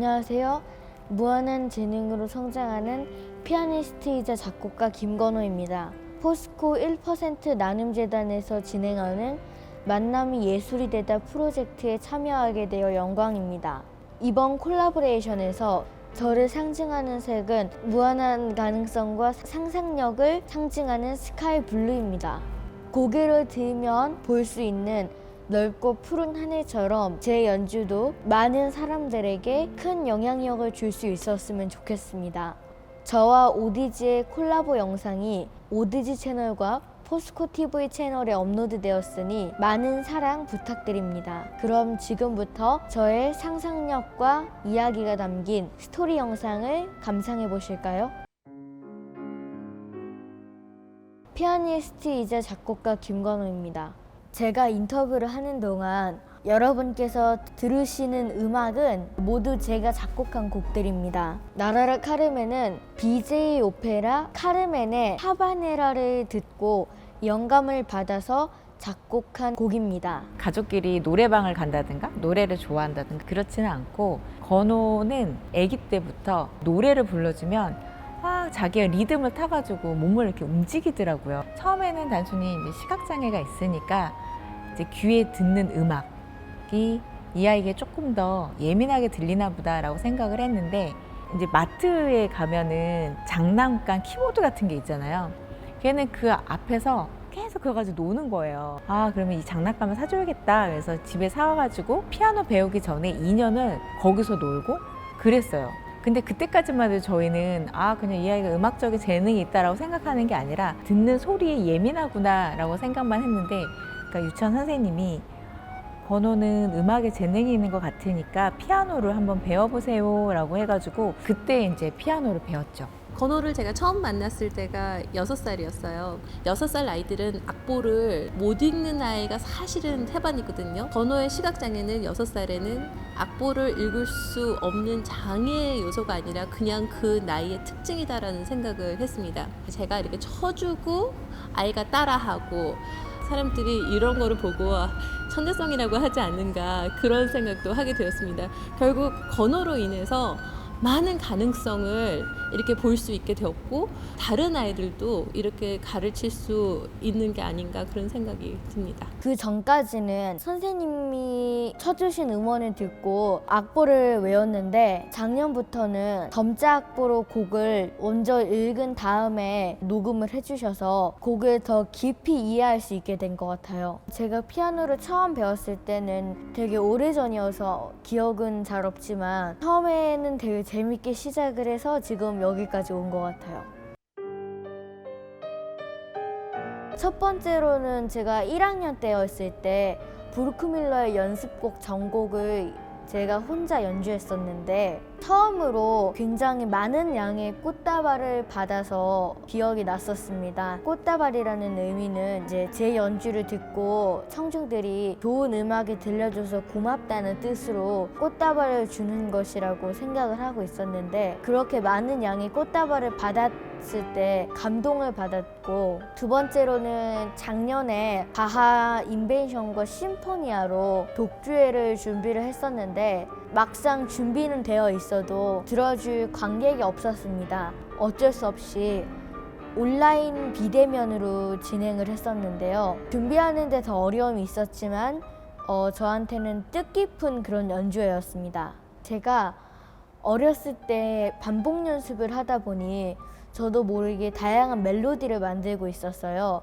안녕하세요. 무한한 재능으로 성장하는 피아니스트이자 작곡가 김건호입니다. 포스코 1% 나눔재단에서 진행하는 만남이 예술이 되다 프로젝트에 참여하게 되어 영광입니다. 이번 콜라보레이션에서 저를 상징하는 색은 무한한 가능성과 상상력을 상징하는 스카이 블루입니다. 고개를 들면 볼 수 있는 넓고 푸른 하늘처럼 제 연주도 많은 사람들에게 큰 영향력을 줄 수 있었으면 좋겠습니다. 저와 오디지의 콜라보 영상이 오디지 채널과 포스코 TV 채널에 업로드되었으니 많은 사랑 부탁드립니다. 그럼 지금부터 저의 상상력과 이야기가 담긴 스토리 영상을 감상해 보실까요? 피아니스트이자 작곡가 김건호입니다. 제가 인터뷰를 하는 동안 여러분께서 들으시는 음악은 모두 제가 작곡한 곡들입니다. 나라라 카르멘은 BJ 오페라 카르멘의 하바네라를 듣고 영감을 받아서 작곡한 곡입니다. 가족끼리 노래방을 간다든가 노래를 좋아한다든가 그렇지는 않고, 건호는 아기 때부터 노래를 불러주면 자기가 리듬을 타가지고 몸을 이렇게 움직이더라고요. 처음에는 단순히 이제 시각장애가 있으니까 이제 귀에 듣는 음악이 이 아이에게 조금 더 예민하게 들리나 보다라고 생각을 했는데, 이제 마트에 가면은 장난감 키보드 같은 게 있잖아요. 걔는 그 앞에서 계속 그거 가지고 노는 거예요. 그러면 이 장난감을 사줘야겠다. 그래서 집에 사와가지고 피아노 배우기 전에 2년을 거기서 놀고 그랬어요. 근데 그때까지만 해도 저희는 그냥 이 아이가 음악적인 재능이 있다라고 생각하는 게 아니라 듣는 소리에 예민하구나 라고 생각만 했는데, 그러니까 유치원 선생님이 건호는 음악에 재능이 있는 것 같으니까 피아노를 한번 배워보세요 라고 해가지고 그때 이제 피아노를 배웠죠. 건호를 제가 처음 만났을 때가 6살이었어요. 6살 아이들은 악보를 못 읽는 아이가 사실은 태반이거든요. 건호의 시각장애는 6살에는 악보를 읽을 수 없는 장애의 요소가 아니라 그냥 그 나이의 특징이다라는 생각을 했습니다. 제가 이렇게 쳐주고 아이가 따라하고, 사람들이 이런 거를 보고 천재성이라고 하지 않는가, 그런 생각도 하게 되었습니다. 결국 건호로 인해서 많은 가능성을 이렇게 볼 수 있게 되었고, 다른 아이들도 이렇게 가르칠 수 있는 게 아닌가, 그런 생각이 듭니다. 그 전까지는 선생님이 쳐주신 음원을 듣고 악보를 외웠는데, 작년부터는 점자 악보로 곡을 먼저 읽은 다음에 녹음을 해주셔서 곡을 더 깊이 이해할 수 있게 된 것 같아요. 제가 피아노를 처음 배웠을 때는 되게 오래전이어서 기억은 잘 없지만 처음에는 되게 재밌게 시작을 해서 지금 여기까지 온 것 같아요. 첫 번째로는 제가 1학년 때였을 때 브루크 밀러의 연습곡 전곡을 제가 혼자 연주했었는데, 처음으로 굉장히 많은 양의 꽃다발을 받아서 기억이 났었습니다. 꽃다발이라는 의미는 이제 제 연주를 듣고 청중들이 좋은 음악을 들려줘서 고맙다는 뜻으로 꽃다발을 주는 것이라고 생각을 하고 있었는데, 그렇게 많은 양의 꽃다발을 받았을 때 감동을 받았고, 두 번째로는 작년에 바하 인벤션과 심포니아로 독주회를 준비를 했었는데, 막상 준비는 되어 있어도 들어줄 관객이 없었습니다. 어쩔 수 없이 온라인 비대면으로 진행을 했었는데요. 준비하는 데 더 어려움이 있었지만 저한테는 뜻깊은 그런 연주회였습니다. 제가 어렸을 때 반복 연습을 하다 보니 저도 모르게 다양한 멜로디를 만들고 있었어요.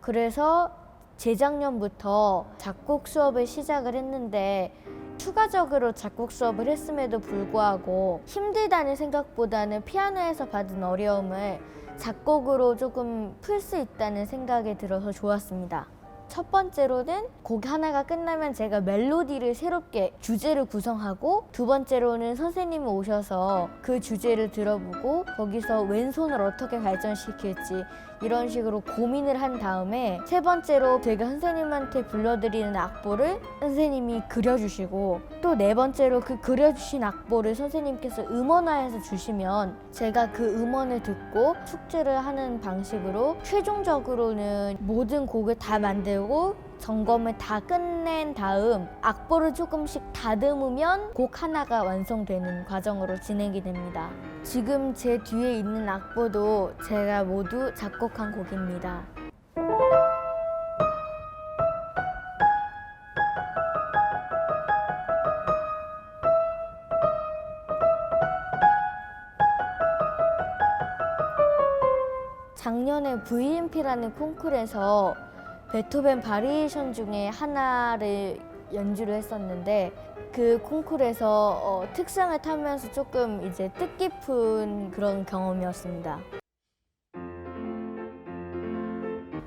그래서 재작년부터 작곡 수업을 시작을 했는데, 추가적으로 작곡 수업을 했음에도 불구하고 힘들다는 생각보다는 피아노에서 받은 어려움을 작곡으로 조금 풀 수 있다는 생각이 들어서 좋았습니다. 첫 번째로는 곡 하나가 끝나면 제가 멜로디를 새롭게 주제를 구성하고, 두 번째로는 선생님이 오셔서 그 주제를 들어보고 거기서 왼손을 어떻게 발전시킬지 이런 식으로 고민을 한 다음에 세 번째로 제가 선생님한테 불러드리는 악보를 선생님이 그려주시고 또 네 번째로 그 그려주신 악보를 선생님께서 음원화해서 주시면 제가 그 음원을 듣고 숙제를 하는 방식으로 최종적으로는 모든 곡을 다 만들고 점검을 다 끝낸 다음 악보를 조금씩 다듬으면 곡 하나가 완성되는 과정으로 진행이 됩니다. 지금 제 뒤에 있는 악보도 제가 모두 작곡한 곡입니다. 작년에 VMP라는 콩쿠르에서 베토벤 바리에이션 중에 하나를 연주를 했었는데 그 콩쿠르에서 특상을 타면서 조금 이제 뜻깊은 그런 경험이었습니다.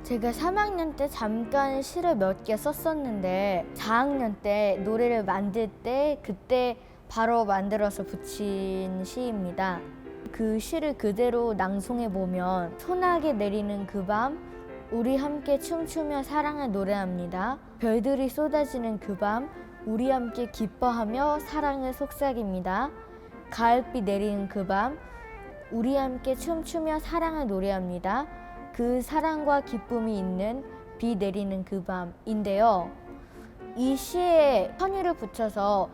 제가 3학년 때 잠깐 시를 몇 개 썼었는데 4학년 때 노래를 만들 때 그때 바로 만들어서 붙인 시입니다. 그 시를 그대로 낭송해 보면 소나게 내리는 그 밤 우리 함께 춤추며 사랑을 노래합니다. 별들이 쏟아지는 그 밤 우리 함께 기뻐하며 사랑을 속삭입니다. 가을비 내리는 그 밤 우리 함께 춤추며 사랑을 노래합니다. 그 사랑과 기쁨이 있는 비 내리는 그 밤인데요. 이 시에 선율을 붙여서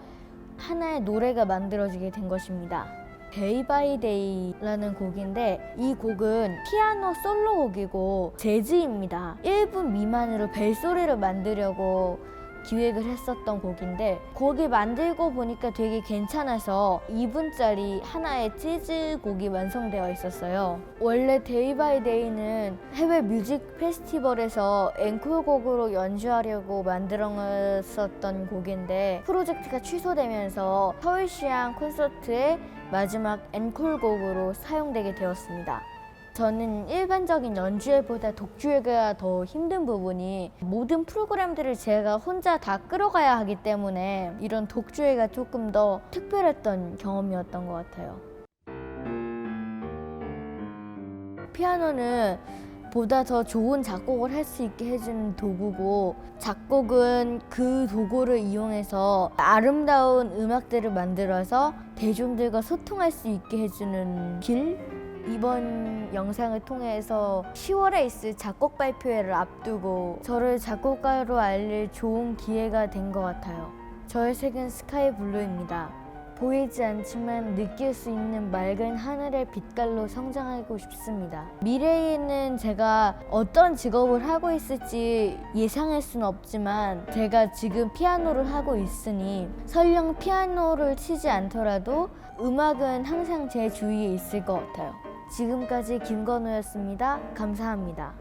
하나의 노래가 만들어지게 된 것입니다. 데이 바이 데이라는 곡인데 이 곡은 피아노 솔로 곡이고 재즈입니다. 1분 미만으로 벨소리를 만들려고 기획을 했었던 곡인데 곡을 만들고 보니까 되게 괜찮아서 2분짜리 하나의 재즈 곡이 완성되어 있었어요. 원래 데이 바이 데이는 해외 뮤직 페스티벌에서 앵콜곡으로 연주하려고 만들었었던 곡인데 프로젝트가 취소되면서 서울시향 콘서트의 마지막 앵콜곡으로 사용되게 되었습니다. 저는 일반적인 연주회보다 독주회가 더 힘든 부분이 모든 프로그램들을 제가 혼자 다 끌어가야 하기 때문에 이런 독주회가 조금 더 특별했던 경험이었던 것 같아요. 피아노는 보다 더 좋은 작곡을 할 수 있게 해주는 도구고 작곡은 그 도구를 이용해서 아름다운 음악들을 만들어서 대중들과 소통할 수 있게 해주는 길? 이번 영상을 통해서 10월에 있을 작곡 발표회를 앞두고 저를 작곡가로 알릴 좋은 기회가 된 것 같아요. 저의 색은 스카이 블루입니다. 보이지 않지만 느낄 수 있는 맑은 하늘의 빛깔로 성장하고 싶습니다. 미래에는 제가 어떤 직업을 하고 있을지 예상할 수는 없지만 제가 지금 피아노를 하고 있으니 설령 피아노를 치지 않더라도 음악은 항상 제 주위에 있을 것 같아요. 지금까지 김건우였습니다. 감사합니다.